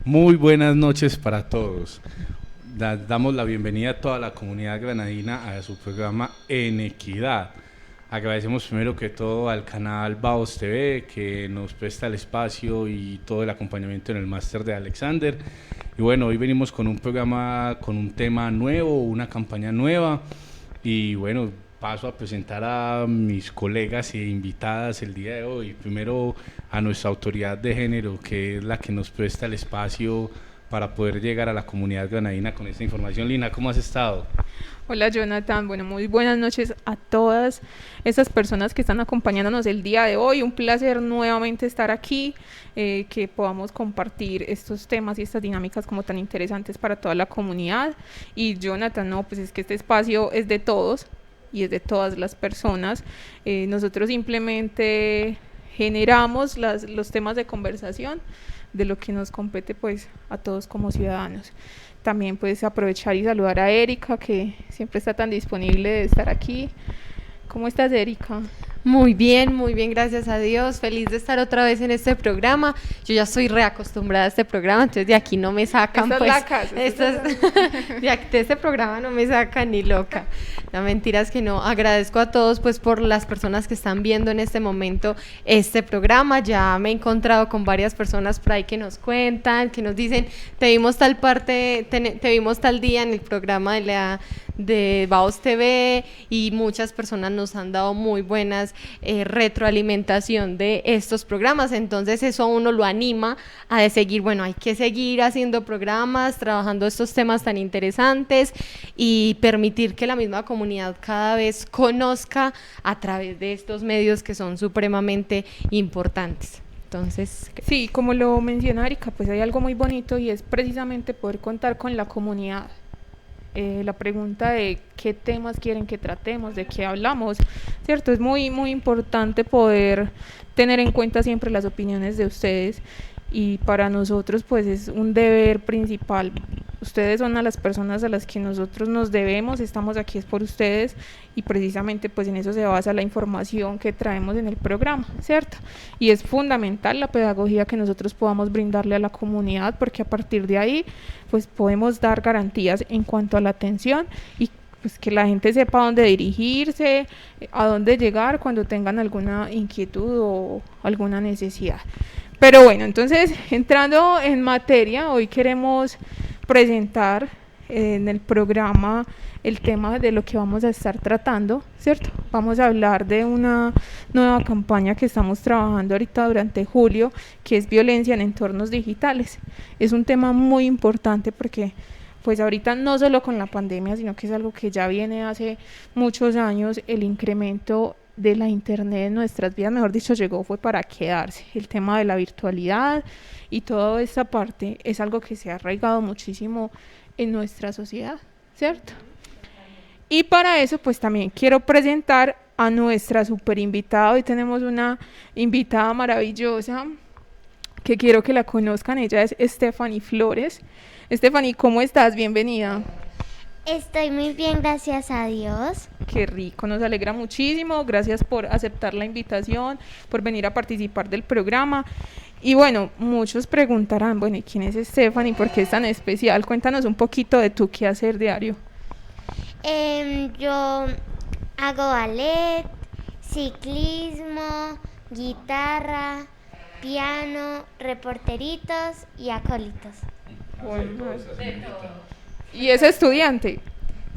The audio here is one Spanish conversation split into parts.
Muy buenas noches para todos. Damos la bienvenida a toda la comunidad granadina a su programa En Equidad. Agradecemos primero que todo al canal Baos TV que nos presta el espacio y todo el acompañamiento en el máster de Alexander. Y bueno, hoy venimos con un programa, con un tema nuevo, una campaña nueva. Y bueno, paso a presentar a mis colegas e invitadas el día de hoy. Primero a nuestra autoridad de género, que es la que nos presta el espacio para poder llegar a la comunidad granadina con esta información. Lina, ¿cómo has estado? Hola Jonathan, bueno, muy buenas noches a todas esas personas que están acompañándonos el día de hoy. Un placer nuevamente estar aquí, que podamos compartir estos temas y estas dinámicas como tan interesantes para toda la comunidad. Y Jonathan, no, pues es que este espacio es de todos y es de todas las personas. Nosotros simplemente generamos los temas de conversación de lo que nos compete pues a todos como ciudadanos. También pues aprovechar y saludar a Erika, que siempre está tan disponible de estar aquí. ¿Cómo estás, Erika? Muy bien, gracias a Dios. Feliz de estar otra vez en este programa. Yo ya estoy reacostumbrada a este programa, entonces de aquí no me sacan. Esta pues, es la casa. de este programa no me sacan ni loca. La mentira es que no. Agradezco a todos pues por las personas que están viendo en este momento este programa. Ya me he encontrado con varias personas por ahí que nos cuentan, que nos dicen, te vimos tal parte, te vimos tal día en el programa de Baos TV, y muchas personas nos han dado muy buenas retroalimentación de estos programas. Entonces eso a uno lo anima a seguir, bueno, hay que seguir haciendo programas, trabajando estos temas tan interesantes y permitir que la misma comunidad cada vez conozca a través de estos medios que son supremamente importantes. Entonces, sí, como lo menciona Erika, pues hay algo muy bonito y es precisamente poder contar con la comunidad. La pregunta de qué temas quieren que tratemos, de qué hablamos, ¿cierto? Es muy, muy importante poder tener en cuenta siempre las opiniones de ustedes, y para nosotros pues es un deber principal. Ustedes son a las personas a las que nosotros nos debemos, estamos aquí es por ustedes, y precisamente pues en eso se basa la información que traemos en el programa, ¿cierto? Y es fundamental la pedagogía que nosotros podamos brindarle a la comunidad, porque a partir de ahí pues podemos dar garantías en cuanto a la atención y pues que la gente sepa a dónde dirigirse, a dónde llegar cuando tengan alguna inquietud o alguna necesidad. Pero bueno, entonces entrando en materia, hoy queremos presentar en el programa el tema de lo que vamos a estar tratando, ¿cierto? Vamos a hablar de una nueva campaña que estamos trabajando ahorita durante julio, que es violencia en entornos digitales. Es un tema muy importante porque pues ahorita no solo con la pandemia, sino que es algo que ya viene hace muchos años. El incremento de la internet en nuestras vidas, mejor dicho, llegó fue para quedarse. El tema de la virtualidad y toda esta parte es algo que se ha arraigado muchísimo en nuestra sociedad, ¿cierto? Y para eso pues también quiero presentar a nuestra super invitada. Hoy tenemos una invitada maravillosa que quiero que la conozcan. Ella es Stephanie Flores. Stephanie, ¿cómo estás? Bienvenida. Estoy muy bien, gracias a Dios. Qué rico, nos alegra muchísimo. Gracias por aceptar la invitación, por venir a participar del programa. Y bueno, muchos preguntarán, bueno, ¿y quién es Stephanie? ¿Por qué es tan especial? Cuéntanos un poquito de tu quehacer diario. Yo hago ballet, ciclismo, guitarra, piano, reporteritos y acólitos. Bueno, ¿y es estudiante?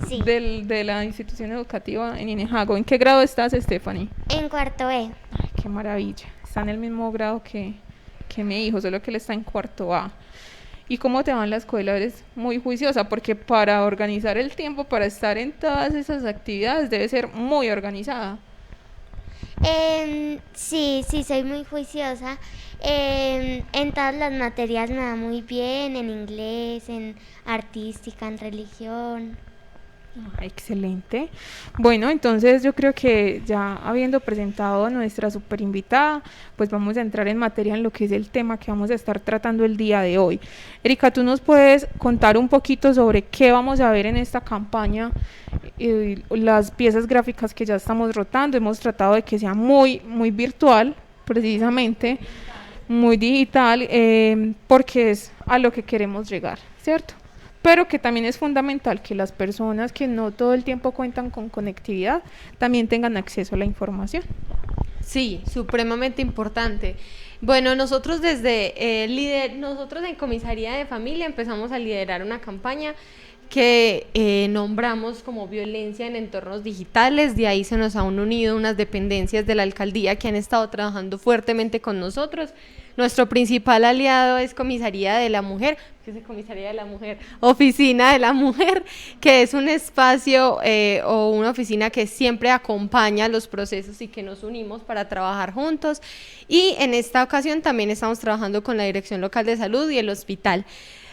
Sí. De la institución educativa en Inejago. ¿En qué grado estás, Stephanie? En cuarto E. Ay, qué maravilla. Está en el mismo grado que mi hijo, solo que él está en cuarto A. ¿Y cómo te va en la escuela? Eres muy juiciosa, porque para organizar el tiempo, para estar en todas esas actividades, debe ser muy organizada. Sí, soy muy juiciosa. En todas las materias me va muy bien, en inglés, en artística, en religión. Excelente. Bueno, entonces yo creo que ya habiendo presentado a nuestra super invitada, pues vamos a entrar en materia en lo que es el tema que vamos a estar tratando el día de hoy. Erika, ¿tú nos puedes contar un poquito sobre qué vamos a ver en esta campaña? Las piezas gráficas que ya estamos rotando, hemos tratado de que sea muy, muy virtual, precisamente, muy digital, porque es a lo que queremos llegar, ¿cierto? Pero que también es fundamental que las personas que no todo el tiempo cuentan con conectividad también tengan acceso a la información. Sí, supremamente importante. Bueno, nosotros nosotros en Comisaría de Familia empezamos a liderar una campaña que nombramos como violencia en entornos digitales. De ahí se nos han unido unas dependencias de la alcaldía que han estado trabajando fuertemente con nosotros. Nuestro principal aliado es Comisaría de la Mujer, Comisaría de la Mujer, Oficina de la Mujer, que es un espacio o una oficina que siempre acompaña los procesos y que nos unimos para trabajar juntos. Y en esta ocasión también estamos trabajando con la Dirección Local de Salud y el hospital.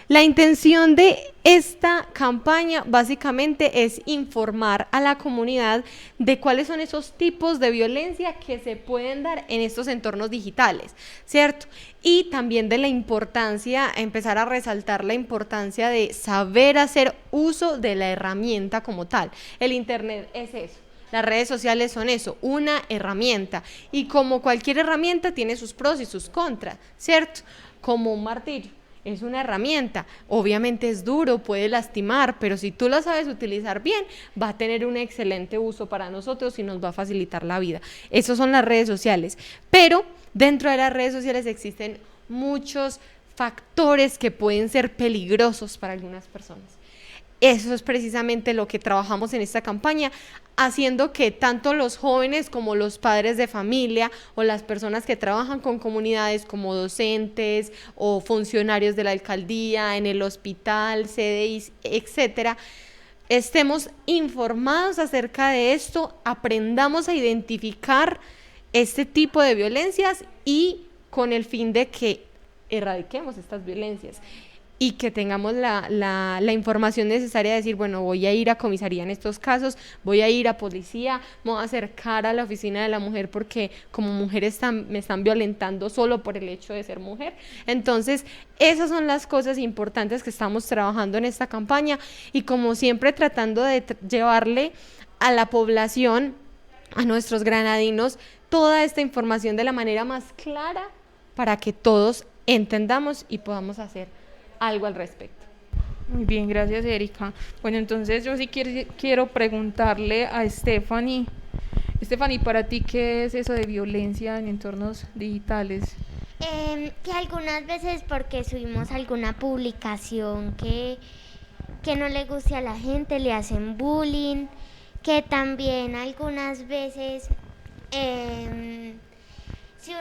La intención de esta campaña básicamente es informar a la comunidad de cuáles son esos tipos de violencia que se pueden dar en estos entornos digitales, ¿cierto? Y también de la importancia, empezar a resaltar la importancia de saber hacer uso de la herramienta como tal. El Internet es eso. Las redes sociales son eso, una herramienta. Y como cualquier herramienta tiene sus pros y sus contras, ¿cierto? Como un martillo. Es una herramienta, obviamente es duro, puede lastimar, pero si tú la sabes utilizar bien, va a tener un excelente uso para nosotros y nos va a facilitar la vida. Esas son las redes sociales, pero dentro de las redes sociales existen muchos factores que pueden ser peligrosos para algunas personas. Eso es precisamente lo que trabajamos en esta campaña, haciendo que tanto los jóvenes como los padres de familia o las personas que trabajan con comunidades como docentes o funcionarios de la alcaldía, en el hospital, CDIs, etcétera, estemos informados acerca de esto, aprendamos a identificar este tipo de violencias y con el fin de que erradiquemos estas violencias y que tengamos la información necesaria de decir, bueno, voy a ir a comisaría en estos casos, voy a ir a policía, me voy a acercar a la oficina de la mujer porque como mujer me están violentando solo por el hecho de ser mujer. Entonces, esas son las cosas importantes que estamos trabajando en esta campaña y como siempre tratando de llevarle a la población, a nuestros granadinos, toda esta información de la manera más clara para que todos entendamos y podamos hacer algo al respecto. Muy bien, gracias Erika. Bueno, entonces yo sí quiero preguntarle a Stephanie. Stephanie, para ti, ¿qué es eso de violencia en entornos digitales? Que algunas veces porque subimos alguna publicación que no le guste a la gente, le hacen bullying, que también algunas veces si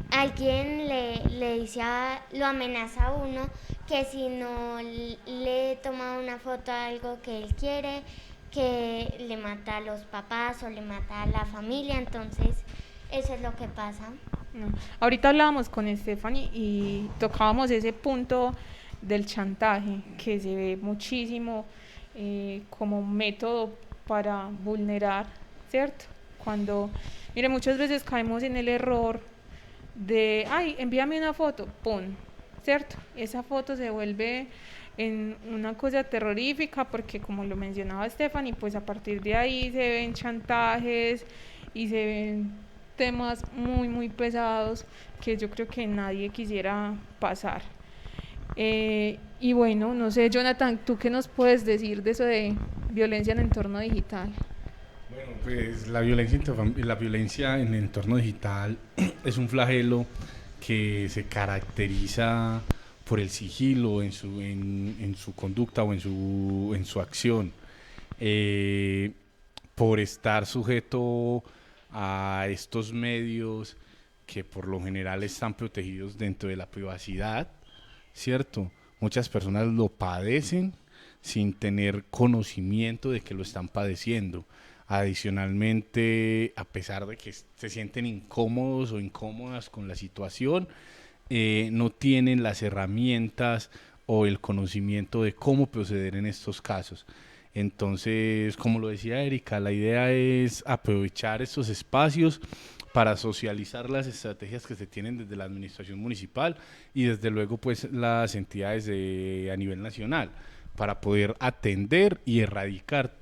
alguien le dice lo amenaza a uno que si no le toma una foto a algo que él quiere, que le mata a los papás o le mata a la familia, entonces eso es lo que pasa. No. Ahorita hablábamos con Stephanie y tocábamos ese punto del chantaje que se ve muchísimo como método para vulnerar, ¿cierto? Cuando, mire, muchas veces caemos en el error de, ay, envíame una foto, ¡pum!, ¿cierto? Esa foto se vuelve en una cosa terrorífica porque, como lo mencionaba Stephanie, pues a partir de ahí se ven chantajes y se ven temas muy, muy pesados que yo creo que nadie quisiera pasar. Y bueno, no sé, Jonathan, ¿tú qué nos puedes decir de eso de violencia en entorno digital? Bueno, pues la violencia en el entorno digital es un flagelo que se caracteriza por el sigilo en su conducta o en su acción, por estar sujeto a estos medios que por lo general están protegidos dentro de la privacidad, ¿cierto? Muchas personas lo padecen sin tener conocimiento de que lo están padeciendo. Adicionalmente, a pesar de que se sienten incómodos o incómodas con la situación, no tienen las herramientas o el conocimiento de cómo proceder en estos casos. Entonces, como lo decía Erika, la idea es aprovechar estos espacios para socializar las estrategias que se tienen desde la administración municipal y desde luego pues las entidades a nivel nacional para poder atender y erradicar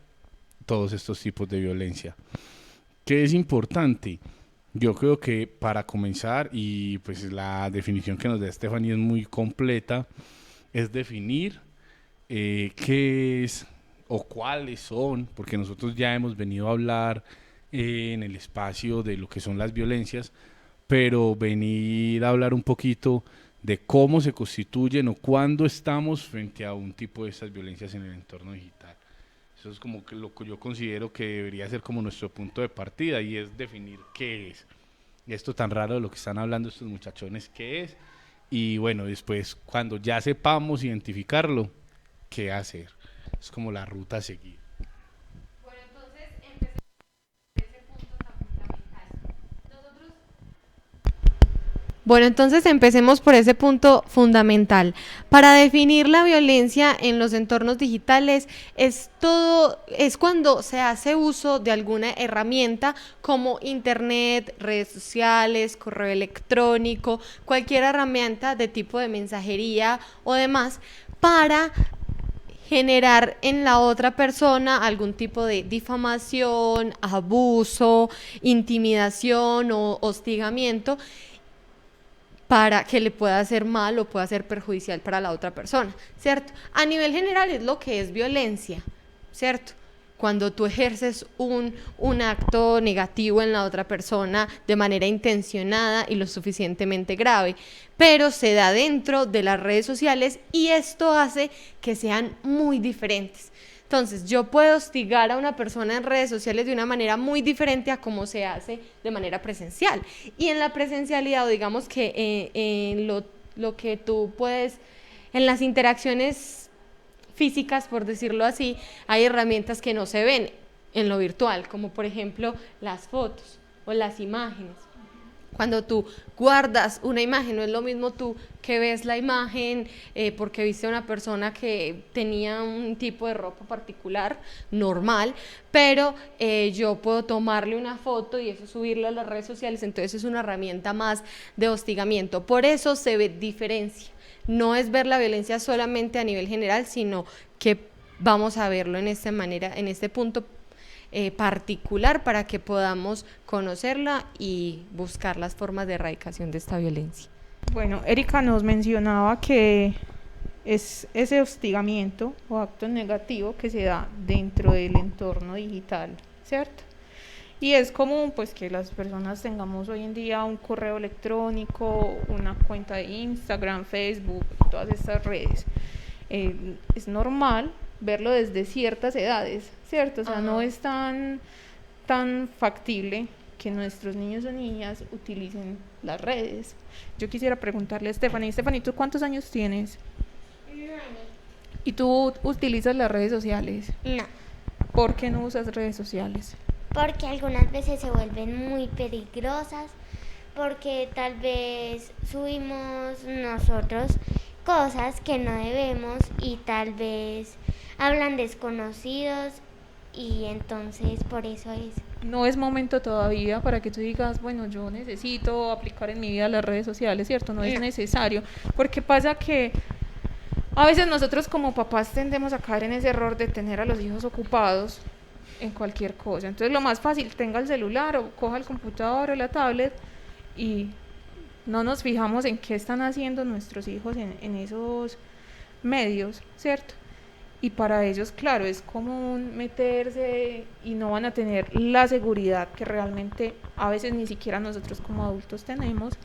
todos estos tipos de violencia. ¿Qué es importante? Yo creo que para comenzar, y pues la definición que nos da Stephanie es muy completa, es definir qué es o cuáles son, porque nosotros ya hemos venido a hablar en el espacio de lo que son las violencias, pero venir a hablar un poquito de cómo se constituyen o cuándo estamos frente a un tipo de estas violencias en el entorno digital. Eso es como que lo que yo considero que debería ser como nuestro punto de partida, y es definir qué es. Y esto tan raro de lo que están hablando estos muchachones, qué es. Y bueno, después cuando ya sepamos identificarlo, qué hacer. Es como la ruta a seguir. Bueno, entonces empecemos por ese punto tan fundamental. Bueno, entonces empecemos por ese punto fundamental. Para definir la violencia en los entornos digitales es cuando se hace uso de alguna herramienta como internet, redes sociales, correo electrónico, cualquier herramienta de tipo de mensajería o demás para generar en la otra persona algún tipo de difamación, abuso, intimidación o hostigamiento para que le pueda hacer mal o pueda ser perjudicial para la otra persona, ¿cierto? A nivel general es lo que es violencia, ¿cierto? Cuando tú ejerces un acto negativo en la otra persona de manera intencionada y lo suficientemente grave, pero se da dentro de las redes sociales y esto hace que sean muy diferentes. Entonces, yo puedo hostigar a una persona en redes sociales de una manera muy diferente a cómo se hace de manera presencial. Y en la presencialidad, o digamos que en lo que tú puedes, en las interacciones físicas, por decirlo así, hay herramientas que no se ven en lo virtual, como por ejemplo las fotos o las imágenes. Cuando tú guardas una imagen, no es lo mismo tú que ves la imagen porque viste a una persona que tenía un tipo de ropa particular, normal, pero yo puedo tomarle una foto y eso subirlo a las redes sociales, entonces es una herramienta más de hostigamiento. Por eso se ve diferencia. No es ver la violencia solamente a nivel general, sino que vamos a verlo en esta manera, en este punto particular para que podamos conocerla y buscar las formas de erradicación de esta violencia. Bueno, Erika nos mencionaba que es ese hostigamiento o acto negativo que se da dentro del entorno digital, ¿cierto? Y es común pues que las personas tengamos hoy en día un correo electrónico, una cuenta de Instagram, Facebook, todas estas redes. Es normal verlo desde ciertas edades, ¿cierto? O sea, no es tan factible que nuestros niños o niñas utilicen las redes. Yo quisiera preguntarle a Stephanie, ¿tú cuántos años tienes? 9. ¿Y tú utilizas las redes sociales? No, ¿Por qué no usas redes sociales? porque algunas veces se vuelven muy peligrosas, porque tal vez subimos nosotros cosas que no debemos y tal vez hablan desconocidos y entonces por eso es. No es momento todavía para que tú digas, bueno, yo necesito aplicar en mi vida las redes sociales, ¿cierto? No es necesario, porque pasa que a veces nosotros como papás tendemos a caer en ese error de tener a los hijos ocupados en cualquier cosa. Entonces lo más fácil, tenga el celular o coja el computador o la tablet y no nos fijamos en qué están haciendo nuestros hijos en esos medios, ¿cierto? Y para ellos, claro, es común meterse y no van a tener la seguridad que realmente a veces ni siquiera nosotros como adultos tenemos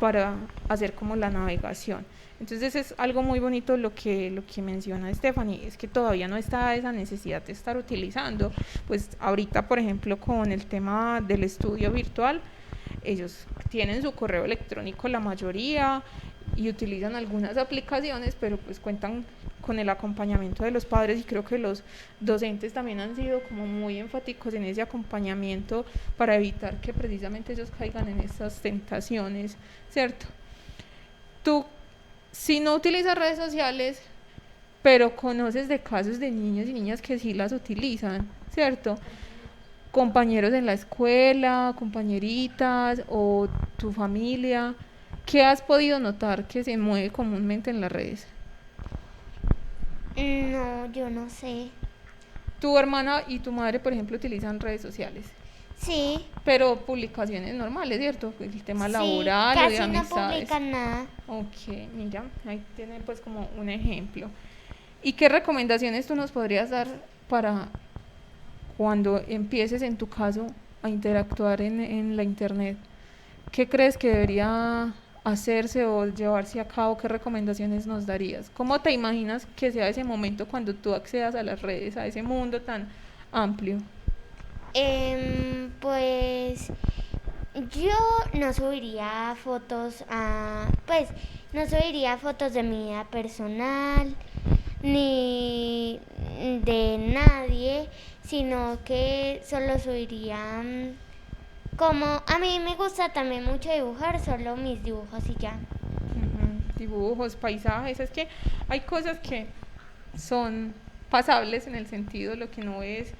para hacer como la navegación. Entonces es algo muy bonito lo que menciona Stephanie, es que todavía no está esa necesidad de estar utilizando. Pues ahorita, por ejemplo, con el tema del estudio virtual, ellos tienen su correo electrónico la mayoría y utilizan algunas aplicaciones, pero pues cuentan con el acompañamiento de los padres y creo que los docentes también han sido como muy enfáticos en ese acompañamiento para evitar que precisamente ellos caigan en estas tentaciones, ¿cierto? Tú, si no utilizas redes sociales, pero conoces de casos de niños y niñas que sí las utilizan, ¿cierto? Compañeros en la escuela, compañeritas o tu familia, ¿qué has podido notar que se mueve comúnmente en las redes? No, yo no sé. ¿Tu hermana y tu madre, por ejemplo, utilizan redes sociales? Sí, Pero publicaciones normales, ¿cierto? El tema sí, laboral o de casi no amistades. publican nada. Ok, mira, ahí tiene pues como un ejemplo. ¿Y qué recomendaciones tú nos podrías dar para cuando empieces en tu caso a interactuar en la internet? ¿Qué crees que debería hacerse o llevarse a cabo? ¿Qué recomendaciones nos darías? ¿Cómo te imaginas que sea ese momento cuando tú accedas a las redes, a ese mundo tan amplio? Pues yo no subiría fotos pues no subiría fotos de mi vida personal ni de nadie, sino que solo subiría como a mí me gusta también mucho dibujar, solo mis dibujos y ya. Dibujos, paisajes, es que hay cosas que son pasables en el sentido, lo que no es,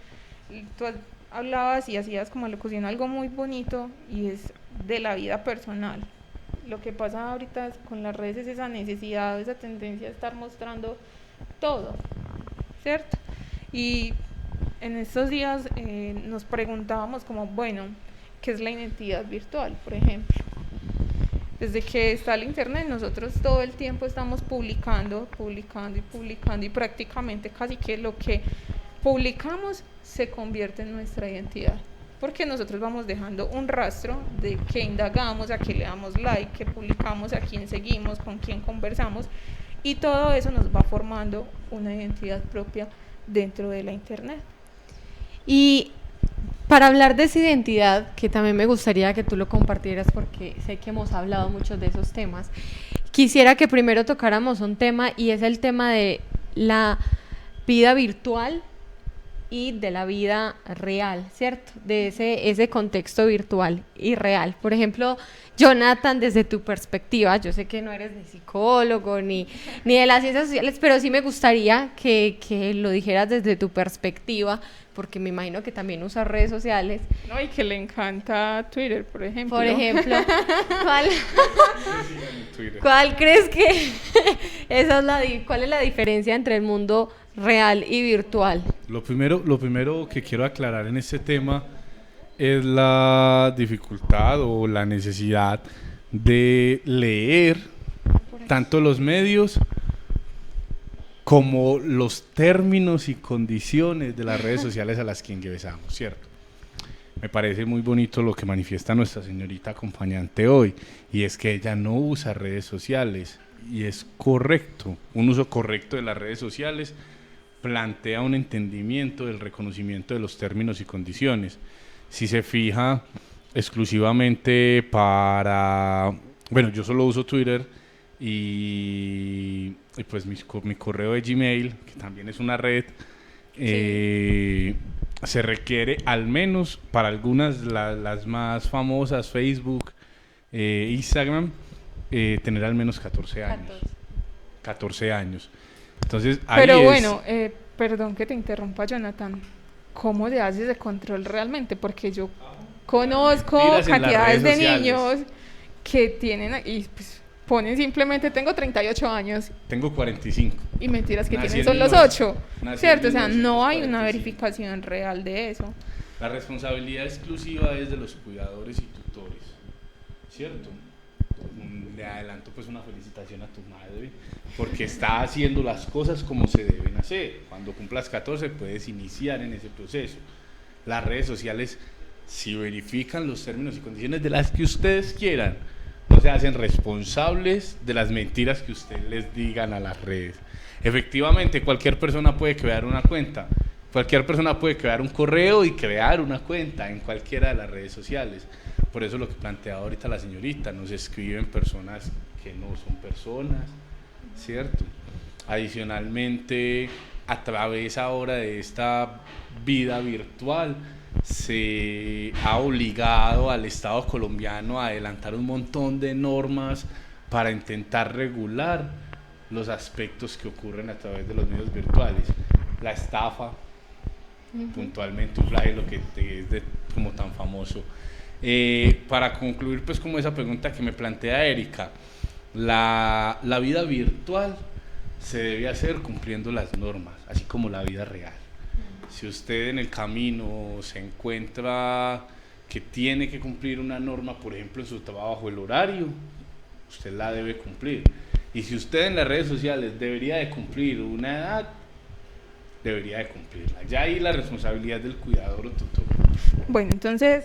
tú hablabas y hacías como locución algo muy bonito y es de la vida personal. Lo que pasa ahorita con las redes es esa necesidad, esa tendencia de estar mostrando todo, ¿cierto? Y en estos días nos preguntábamos como, bueno, ¿qué es la identidad virtual, por ejemplo? Desde que está el internet, nosotros todo el tiempo estamos publicando y prácticamente casi que lo que publicamos se convierte en nuestra identidad. Porque nosotros vamos dejando un rastro de qué indagamos, a qué le damos like, qué publicamos, a quién seguimos, con quién conversamos, y todo eso nos va formando una identidad propia dentro de la internet. Y para hablar de esa identidad, que también me gustaría que tú lo compartieras porque sé que hemos hablado mucho de esos temas, quisiera que primero tocáramos un tema y es el tema de la vida virtual y de la vida real, ¿cierto? De ese contexto virtual y real. Por ejemplo, Jonathan, desde tu perspectiva, yo sé que no eres ni psicólogo ni de las ciencias sociales, pero sí me gustaría que lo dijeras desde tu perspectiva, porque me imagino que también usas redes sociales. No, y que le encanta Twitter, por ejemplo. Por ejemplo, ¿cuál crees que cuál es la diferencia entre el mundo real y virtual? Lo primero que quiero aclarar en este tema es la dificultad o la necesidad de leer tanto los medios como los términos y condiciones de las redes sociales a las que ingresamos, ¿cierto? Me parece muy bonito lo que manifiesta nuestra señorita acompañante hoy, y es que ella no usa redes sociales, y es correcto. Un uso correcto de las redes sociales plantea un entendimiento del reconocimiento de los términos y condiciones. Si se fija exclusivamente para... Bueno, yo solo uso Twitter y pues mi correo de Gmail, que también es una red, se requiere al menos para algunas, las más famosas, Facebook, Instagram, tener al menos 14 años. 14 años. Entonces, ahí pero es... bueno, perdón que te interrumpa, Jonathan. ¿Cómo le haces de control realmente? Porque yo conozco cantidades de niños que tienen y pues ponen simplemente tengo 38 años. Tengo 45. Y mentiras que Nací tienen en son los 8, 1945. ¿cierto? O sea, no hay una verificación real de eso. La responsabilidad exclusiva es de los cuidadores y tutores, ¿cierto? Le adelanto pues una felicitación a tu madre porque está haciendo las cosas como se deben hacer. Cuando cumplas 14 puedes iniciar en ese proceso. Las redes sociales, si verifican los términos y condiciones de las que ustedes quieran, no se hacen responsables de las mentiras que ustedes les digan a las redes. Efectivamente, cualquier persona puede crear una cuenta, cualquier persona puede crear un correo y crear una cuenta en cualquiera de las redes sociales. Por eso lo que planteaba ahorita la señorita, nos escriben personas que no son personas, ¿cierto? Adicionalmente, a través ahora de esta vida virtual, se ha obligado al Estado colombiano a adelantar un montón de normas para intentar regular los aspectos que ocurren a través de los medios virtuales. La estafa, puntualmente un flagelo que es como tan famoso. Para concluir pues como esa pregunta que me plantea Erika, la vida virtual se debe hacer cumpliendo las normas, así como la vida real. Si usted en el camino se encuentra que tiene que cumplir una norma, por ejemplo, en su trabajo, el horario, usted la debe cumplir. Y si usted en las redes sociales debería de cumplir una edad, debería de cumplirla. Ya ahí la responsabilidad del cuidador o tutor. Bueno, entonces,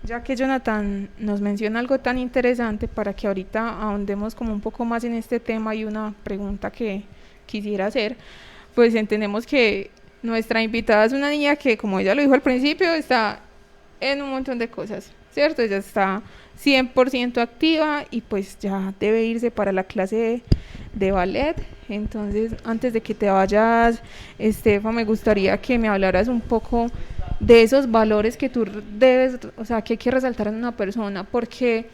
ya que Jonathan nos menciona algo tan interesante, para que ahorita ahondemos como un poco más en este tema, y una pregunta que quisiera hacer, pues entendemos que nuestra invitada es una niña que, como ella lo dijo al principio, está en un montón de cosas, ¿cierto? Ella está 100% activa y pues ya debe irse para la clase de ballet. Entonces, antes de que te vayas, Estefa, me gustaría que me hablaras un poco de esos valores que tú debes, o sea, que hay que resaltar en una persona, porque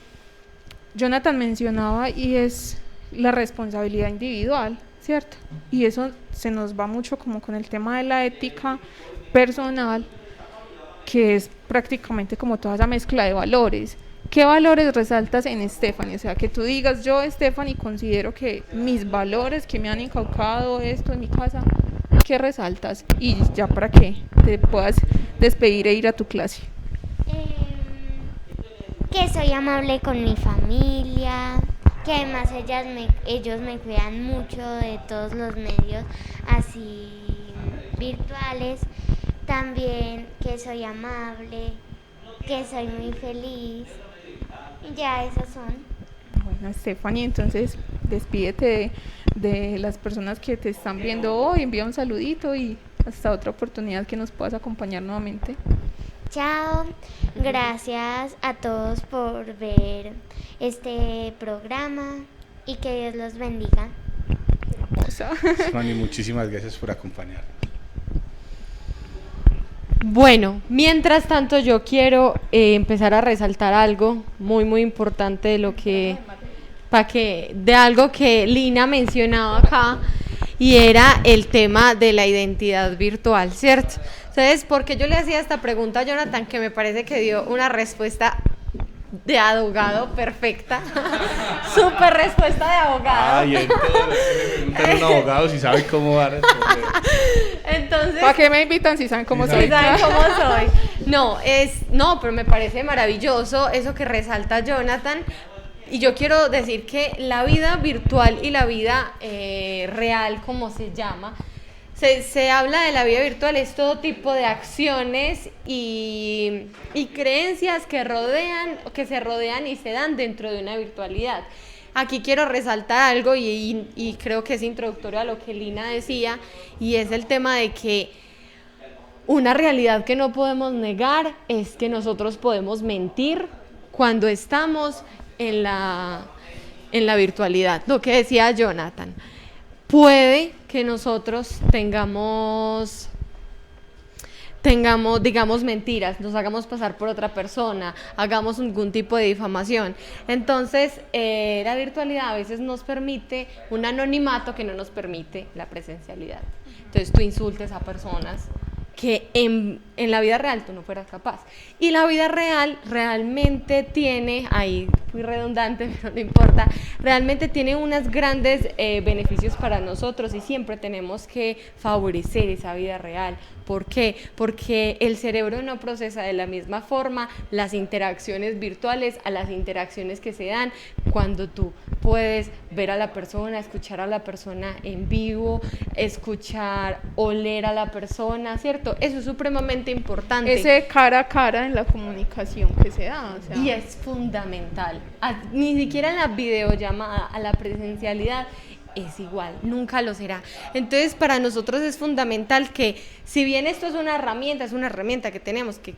Jonathan mencionaba, y es la responsabilidad individual, ¿cierto? Y eso se nos va mucho como con el tema de la ética personal, que es prácticamente como toda esa mezcla de valores. ¿Qué valores resaltas en Stephanie? O sea, que tú digas, yo, Stephanie, considero que mis valores que me han inculcado esto en mi casa, ¿qué resaltas? Y ya para que te puedas despedir e ir a tu clase. Que soy amable con mi familia, que además ellos me cuidan mucho de todos los medios así virtuales. También que soy amable, que soy muy feliz. Ya, esos son. Bueno, Stephanie, entonces despídete de las personas que te están viendo hoy, envía un saludito y hasta otra oportunidad que nos puedas acompañar nuevamente. Chao, gracias a todos por ver este programa y que Dios los bendiga. Hermosa. Stephanie, muchísimas gracias por acompañarnos. Bueno, mientras tanto yo quiero empezar a resaltar algo muy muy importante de lo que, de algo que Lina mencionaba acá, y era el tema de la identidad virtual, ¿cierto? Entonces, porque yo le hacía esta pregunta a Jonathan, que me parece que dio una respuesta de abogado perfecta. Súper respuesta de abogado. Ay, entonces le preguntan a un abogado si sabe cómo va a responder. Entonces, ¿para qué me invitan si saben cómo Sí, soy? ¿sí saben cómo soy? No, pero me parece maravilloso eso que resalta Jonathan. Y yo quiero decir que la vida virtual y la vida real, como se llama, se habla de la vida virtual, es todo tipo de acciones y creencias que se rodean y se dan dentro de una virtualidad. Aquí quiero resaltar algo y creo que es introductorio a lo que Lina decía, y es el tema de que una realidad que no podemos negar es que nosotros podemos mentir cuando estamos en la virtualidad. Lo que decía Jonathan, puede que nosotros tengamos, digamos, mentiras, nos hagamos pasar por otra persona, hagamos algún tipo de difamación. Entonces, la virtualidad a veces nos permite un anonimato que no nos permite la presencialidad. Entonces, tú insultes a personas que en la vida real tú no fueras capaz. Y la vida real realmente tiene, ahí fui redundante, pero no importa, realmente tiene unos grandes beneficios para nosotros, y siempre tenemos que favorecer esa vida real. ¿Por qué? Porque el cerebro no procesa de la misma forma las interacciones virtuales a las interacciones que se dan cuando tú puedes ver a la persona, escuchar a la persona en vivo, escuchar, oler a la persona, ¿cierto? Eso es supremamente importante. Ese cara a cara en la comunicación que se da. O sea. Y es fundamental. Ni siquiera en la videollamada, a la presencialidad es igual, nunca lo será. Entonces, para nosotros es fundamental que, si bien esto es una herramienta que tenemos que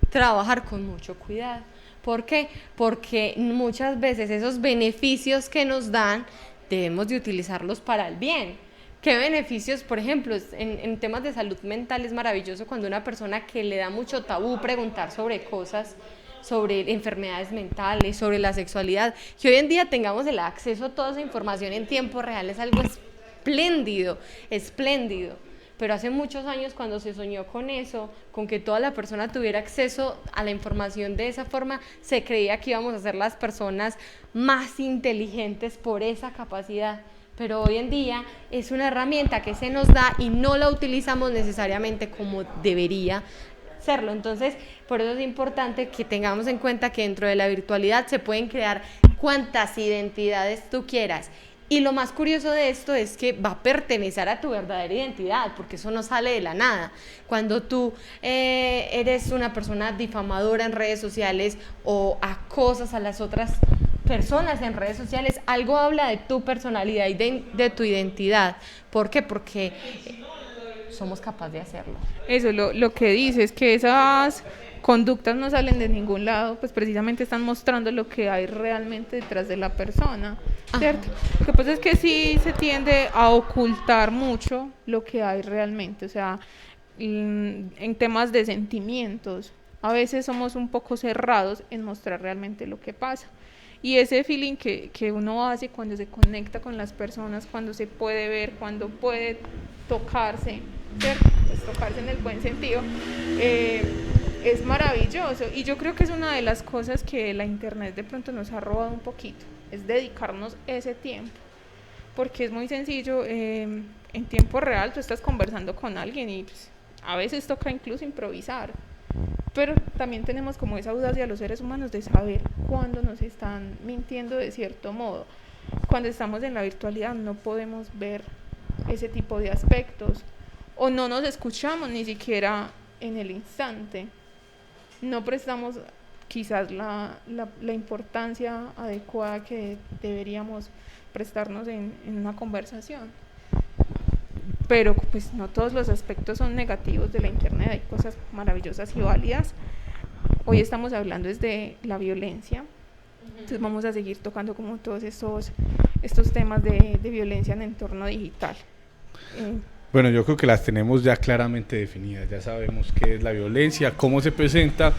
trabajar con mucho cuidado. ¿Por qué? Porque muchas veces esos beneficios que nos dan debemos de utilizarlos para el bien. ¿Qué beneficios? Por ejemplo, en temas de salud mental es maravilloso cuando una persona que le da mucho tabú preguntar sobre cosas, sobre enfermedades mentales, sobre la sexualidad, que hoy en día tengamos el acceso a toda esa información en tiempo real es algo espléndido. Pero hace muchos años, cuando se soñó con eso, con que toda la persona tuviera acceso a la información de esa forma, se creía que íbamos a ser las personas más inteligentes por esa capacidad. Pero hoy en día es una herramienta que se nos da y no la utilizamos necesariamente como debería hacerlo. Entonces, por eso es importante que tengamos en cuenta que dentro de la virtualidad se pueden crear cuantas identidades tú quieras. Y lo más curioso de esto es que va a pertenecer a tu verdadera identidad, porque eso no sale de la nada. Cuando tú eres una persona difamadora en redes sociales o acosas a las otras personas en redes sociales, algo habla de tu personalidad y de tu identidad. ¿Por qué? Porque somos capaces de hacerlo. Eso, lo que dice es que esas conductas no salen de ningún lado, pues precisamente están mostrando lo que hay realmente detrás de la persona, ¿cierto? Lo que pasa es que sí se tiende a ocultar mucho lo que hay realmente, o sea, en temas de sentimientos, a veces somos un poco cerrados en mostrar realmente lo que pasa. Y ese feeling que uno hace cuando se conecta con las personas, cuando se puede ver, cuando puede tocarse, ¿cierto? Pues tocarse en el buen sentido, es maravilloso. Y yo creo que es una de las cosas que la internet de pronto nos ha robado un poquito, es dedicarnos ese tiempo. Porque es muy sencillo, en tiempo real tú estás conversando con alguien y pues, a veces toca incluso improvisar. Pero también tenemos como esa audacia los seres humanos de saber cuándo nos están mintiendo de cierto modo. Cuando estamos en la virtualidad no podemos ver ese tipo de aspectos o no nos escuchamos ni siquiera en el instante. No prestamos quizás la importancia adecuada que deberíamos prestarnos en una conversación. Pero pues no todos los aspectos son negativos de la internet, hay cosas maravillosas y válidas. Hoy estamos hablando desde la violencia, entonces vamos a seguir tocando como todos estos temas de violencia en entorno digital. Bueno, yo creo que las tenemos ya claramente definidas, ya sabemos qué es la violencia, cómo se presenta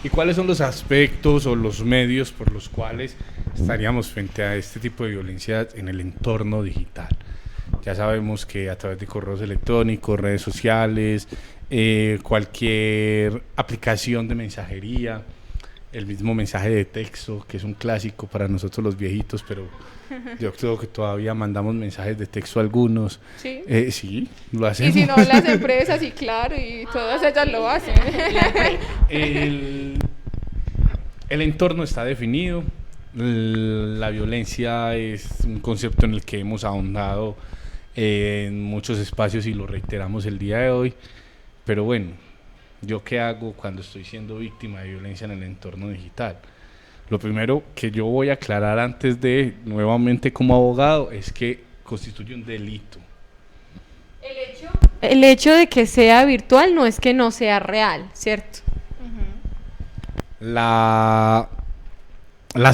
y cuáles son los aspectos o los medios por los cuales estaríamos frente a este tipo de violencia en el entorno digital. Ya sabemos que a través de correos electrónicos, redes sociales, cualquier aplicación de mensajería, el mismo mensaje de texto, que es un clásico para nosotros los viejitos, pero yo creo que todavía mandamos mensajes de texto a algunos. Sí, sí, lo hacemos. Y si no, las empresas, sí, claro, y todas ellas lo hacen. El entorno está definido, la violencia es un concepto en el que hemos ahondado en muchos espacios y lo reiteramos el día de hoy, pero bueno, ¿yo qué hago cuando estoy siendo víctima de violencia en el entorno digital? Lo primero que yo voy a aclarar antes de, nuevamente como abogado, es que constituye un delito. El hecho de que sea virtual no es que no sea real, ¿cierto? Las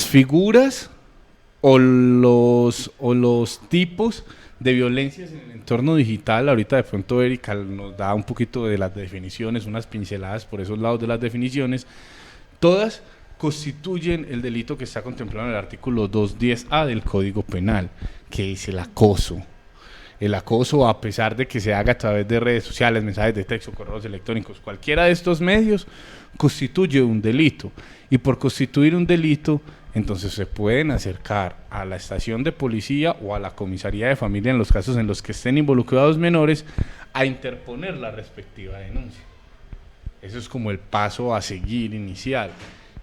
figuras o los tipos de violencias en el entorno digital, ahorita de pronto Erika nos da un poquito de las definiciones, unas pinceladas por esos lados de las definiciones, todas constituyen el delito que está contemplado en el artículo 210A del Código Penal, que es el acoso. El acoso, a pesar de que se haga a través de redes sociales, mensajes de texto, correos electrónicos, cualquiera de estos medios constituye un delito, y por constituir un delito entonces se pueden acercar a la estación de policía o a la comisaría de familia en los casos en los que estén involucrados menores a interponer la respectiva denuncia. Eso es como el paso a seguir inicial,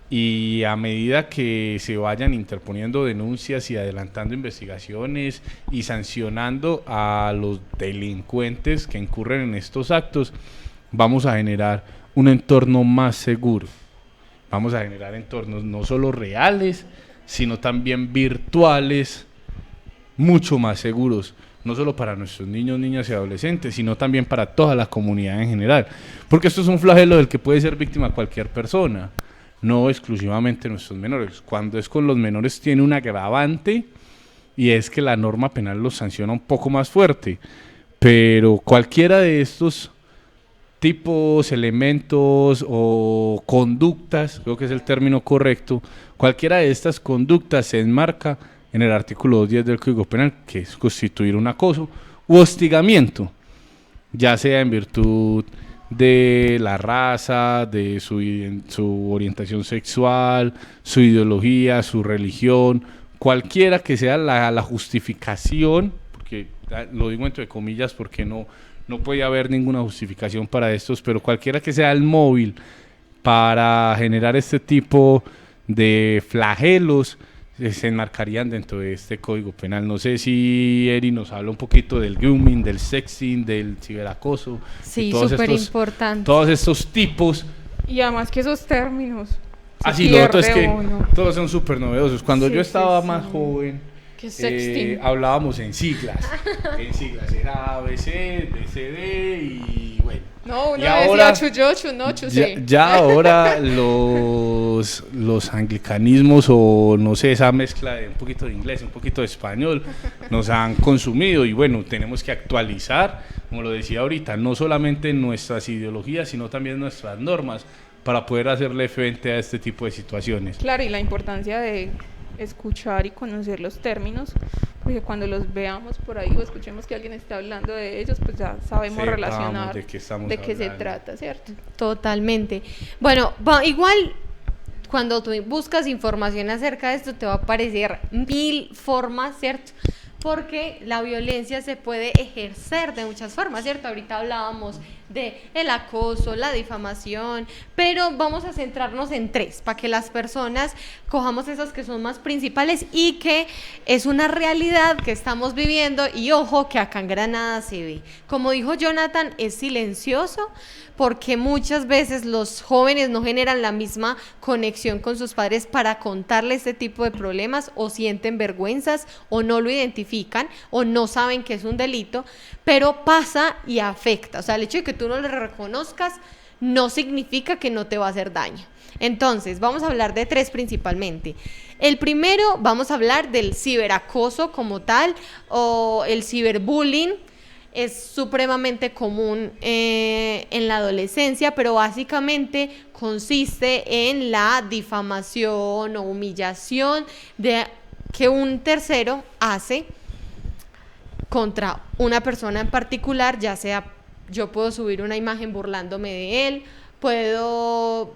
y a medida que se vayan interponiendo denuncias y adelantando investigaciones y sancionando a los delincuentes que incurren en estos actos, vamos a generar un entorno más seguro. Vamos a generar entornos no solo reales, sino también virtuales, mucho más seguros, no solo para nuestros niños, niñas y adolescentes, sino también para toda la comunidad en general. Porque esto es un flagelo del que puede ser víctima cualquier persona, no exclusivamente nuestros menores. Cuando es con los menores tiene un agravante, y es que la norma penal los sanciona un poco más fuerte, pero cualquiera de estos tipos, elementos o conductas, creo que es el término correcto, cualquiera de estas conductas se enmarca en el artículo 210 del Código Penal, que es constituir un acoso u hostigamiento, ya sea en virtud de la raza, de su orientación sexual, su ideología, su religión, cualquiera que sea la justificación, porque lo digo entre comillas porque no no puede haber ninguna justificación para estos, pero cualquiera que sea el móvil para generar este tipo de flagelos se enmarcarían dentro de este código penal. No sé si Eri nos habla un poquito del grooming, del sexting, del ciberacoso. Sí, todos súper estos, importante. todos estos tipos. Y además que esos términos. Así, lo otro es que uno. todos son súper novedosos. Cuando Sí, yo estaba sí, más sí. joven, ¿Qué sexting? hablábamos en siglas. Era ABC, BCD y bueno. No, uno Y ahora- decía chuyo, chuno, chusé. Ya ahora los anglicanismos o no sé, esa mezcla de un poquito de inglés, un poquito de español, nos han consumido y bueno, tenemos que actualizar, como lo decía ahorita, no solamente nuestras ideologías, sino también nuestras normas para poder hacerle frente a este tipo de situaciones. Claro, y la importancia de escuchar y conocer los términos, porque cuando los veamos por ahí o escuchemos que alguien está hablando de ellos, pues ya sabemos Sepamos relacionar de qué estamos de qué se hablando. trata, ¿cierto? Totalmente. Bueno, igual cuando tú buscas información acerca de esto te va a aparecer 1000 formas, ¿cierto? Porque la violencia se puede ejercer de muchas formas, ¿cierto? Ahorita hablábamos de el acoso, la difamación, pero vamos a centrarnos en 3 para que las personas cojamos esas que son más principales y que es una realidad que estamos viviendo y ojo que acá en Granada se ve. Como dijo Jonathan, es silencioso porque muchas veces los jóvenes no generan la misma conexión con sus padres para contarle este tipo de problemas o sienten vergüenzas o no lo identifican o no saben que es un delito, pero pasa y afecta. O sea, el hecho de que tú no lo reconozcas no significa que no te va a hacer daño. Entonces, vamos a hablar de 3 principalmente. El primero, vamos a hablar del ciberacoso como tal o el ciberbullying. Es supremamente común en la adolescencia, pero básicamente consiste en la difamación o humillación de que un tercero hace contra una persona en particular, ya sea yo puedo subir una imagen burlándome de él, puedo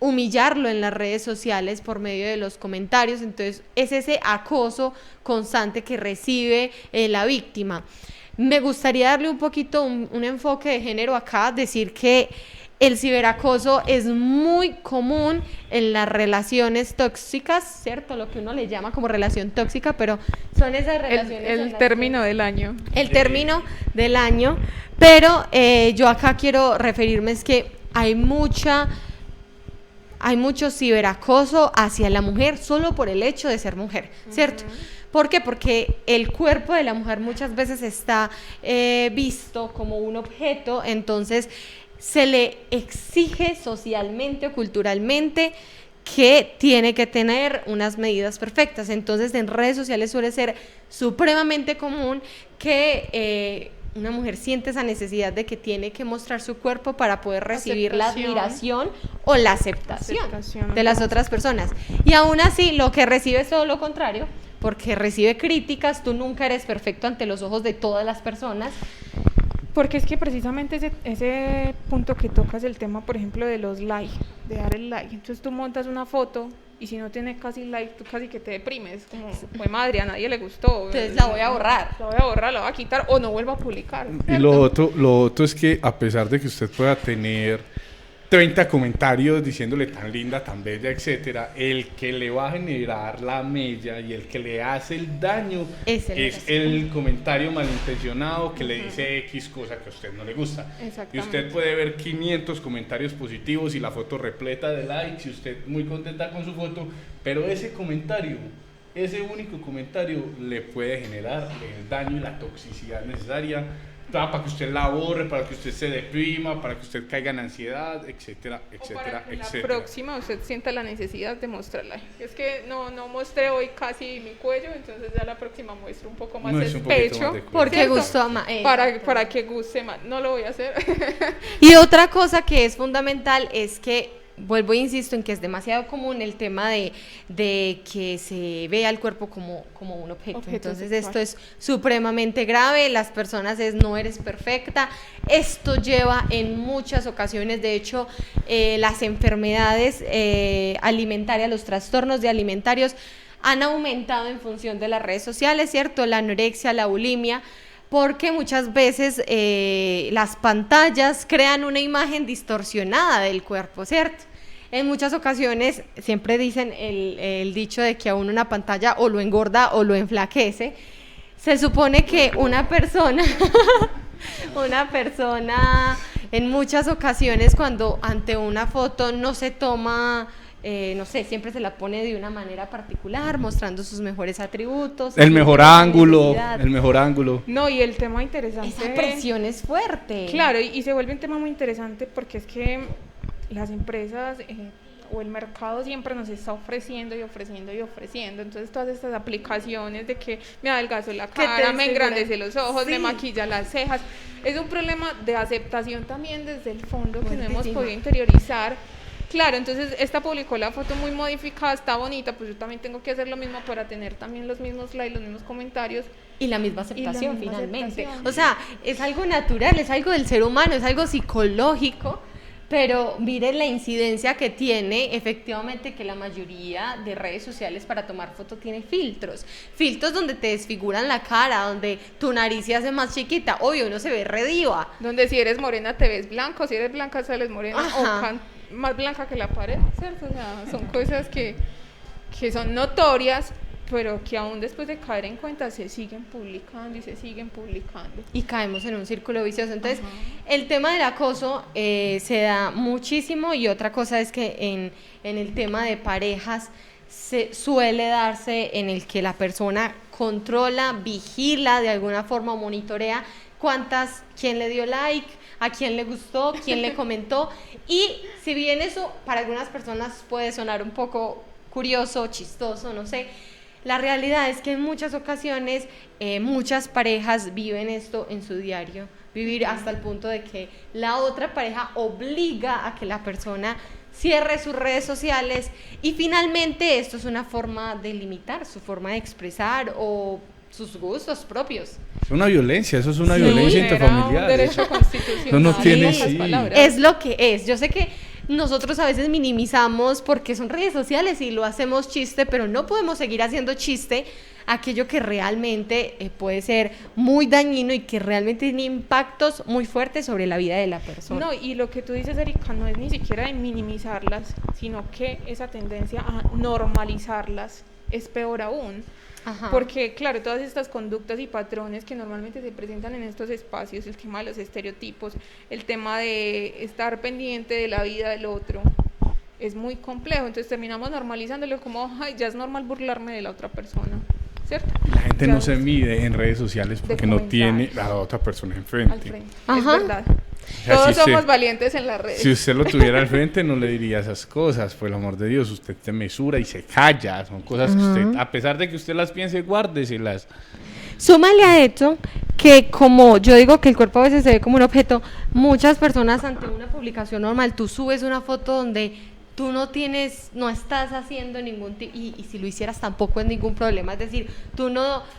humillarlo en las redes sociales por medio de los comentarios, entonces es ese acoso constante que recibe la víctima. Me gustaría darle un poquito un enfoque de género acá, decir que el ciberacoso es muy común en las relaciones tóxicas, ¿cierto? Lo que uno le llama como relación tóxica, pero son esas relaciones... El término del año. El término del año, pero yo acá quiero referirme es que hay mucho ciberacoso hacia la mujer solo por el hecho de ser mujer, ¿cierto? ¿Por qué? Porque el cuerpo de la mujer muchas veces está visto como un objeto, entonces se le exige socialmente o culturalmente que tiene que tener unas medidas perfectas. Entonces en redes sociales suele ser supremamente común que una mujer siente esa necesidad de que tiene que mostrar su cuerpo para poder recibir la admiración o la aceptación de las otras personas. Y aún así lo que recibe es todo lo contrario, porque recibe críticas, tú nunca eres perfecto ante los ojos de todas las personas. Porque es que precisamente ese punto que tocas, el tema, por ejemplo, de los likes, de dar el like. Entonces tú montas una foto y si no tiene casi like, tú casi que te deprimes. Como, pues madre, a nadie le gustó. Entonces la voy a borrar. La voy a borrar, la voy a quitar o no vuelvo a publicar. Y lo otro es que a pesar de que usted pueda tener 30 comentarios diciéndole tan linda, tan bella, etcétera, el que le va a generar la mella y el que le hace el daño es el comentario malintencionado que le dice X cosa que a usted no le gusta. Y usted puede ver 500 comentarios positivos y la foto repleta de likes y usted muy contenta con su foto, pero ese comentario, ese único comentario le puede generar el daño y la toxicidad necesaria para que usted la borre, para que usted se deprima, para que usted caiga en ansiedad, etcétera, etcétera, etcétera. La próxima usted sienta la necesidad de mostrarla. Es que no mostré hoy casi mi cuello, entonces ya la próxima muestro un poco más el pecho. Porque gustó más. Para que guste más. No lo voy a hacer. Y otra cosa que es fundamental es que vuelvo e insisto en que es demasiado común el tema de que se vea el cuerpo como un objeto. Entonces sexual. Esto es supremamente grave, las personas no eres perfecta, esto lleva en muchas ocasiones, de hecho, las enfermedades alimentarias, los trastornos de alimentarios han aumentado en función de las redes sociales, ¿cierto? La anorexia, la bulimia, porque muchas veces las pantallas crean una imagen distorsionada del cuerpo, ¿cierto? En muchas ocasiones siempre dicen el dicho de que a uno una pantalla o lo engorda o lo enflaquece. Se supone que una persona en muchas ocasiones cuando ante una foto no se toma, no sé, siempre se la pone de una manera particular, mostrando sus mejores atributos. El mejor ángulo. No, y el tema interesante. Esa presión es fuerte. Claro, y se vuelve un tema muy interesante porque es que las empresas o el mercado siempre nos está ofreciendo y ofreciendo y ofreciendo. Entonces todas estas aplicaciones de que me adelgazo la cara, me engrandece los ojos, me maquilla las cejas, es un problema de aceptación también desde el fondo que no hemos podido interiorizar. Claro, entonces esta publicó la foto muy modificada, está bonita, pues yo también tengo que hacer lo mismo para tener también los mismos likes, los mismos comentarios. Y la misma aceptación finalmente. O sea, es algo natural, es algo del ser humano, es algo psicológico. Pero miren la incidencia que tiene efectivamente que la mayoría de redes sociales para tomar foto tiene filtros donde te desfiguran la cara, donde tu nariz se hace más chiquita, obvio uno se ve re diva, donde si eres morena te ves blanca, o si eres blanca sales morena. Ajá. O más blanca que la pared, ¿cierto? O sea, son cosas que son notorias, pero que aún después de caer en cuenta se siguen publicando y caemos en un círculo vicioso. Entonces, el tema del acoso se da muchísimo, y otra cosa es que en el tema de parejas se suele darse en el que la persona controla, vigila de alguna forma o monitorea quién le dio like, a quién le gustó, quién le comentó, y si bien eso para algunas personas puede sonar un poco curioso, chistoso, no sé, la realidad es que en muchas ocasiones muchas parejas viven esto en su diario, vivir hasta el punto de que la otra pareja obliga a que la persona cierre sus redes sociales, y finalmente esto es una forma de limitar su forma de expresar o sus gustos propios. Es una violencia, eso es una violencia intrafamiliar. Un derecho constitucional. Eso no tiene Es lo que es. Yo sé que nosotros a veces minimizamos porque son redes sociales y lo hacemos chiste, pero no podemos seguir haciendo chiste aquello que realmente puede ser muy dañino y que realmente tiene impactos muy fuertes sobre la vida de la persona. No, y lo que tú dices, Erika, no es ni siquiera de minimizarlas, sino que esa tendencia a normalizarlas es peor aún. Ajá. Porque, claro, todas estas conductas y patrones que normalmente se presentan en estos espacios, el tema de los estereotipos, el tema de estar pendiente de la vida del otro, es muy complejo. Entonces terminamos normalizándolo como, ay, ya es normal burlarme de la otra persona, ¿cierto? La gente no se mide en redes sociales porque no tiene a la otra persona enfrente. Es verdad. O sea, todos somos valientes en las redes. Si usted lo tuviera al frente no le diría esas cosas, por el amor de Dios, usted se mesura y se calla, son cosas que usted, a pesar de que usted las piense, guárdeselas. Súmale a esto que, como yo digo que el cuerpo a veces se ve como un objeto, muchas personas ante una publicación normal, tú subes una foto donde tú no estás haciendo ningún tipo, y si lo hicieras tampoco es ningún problema, es decir,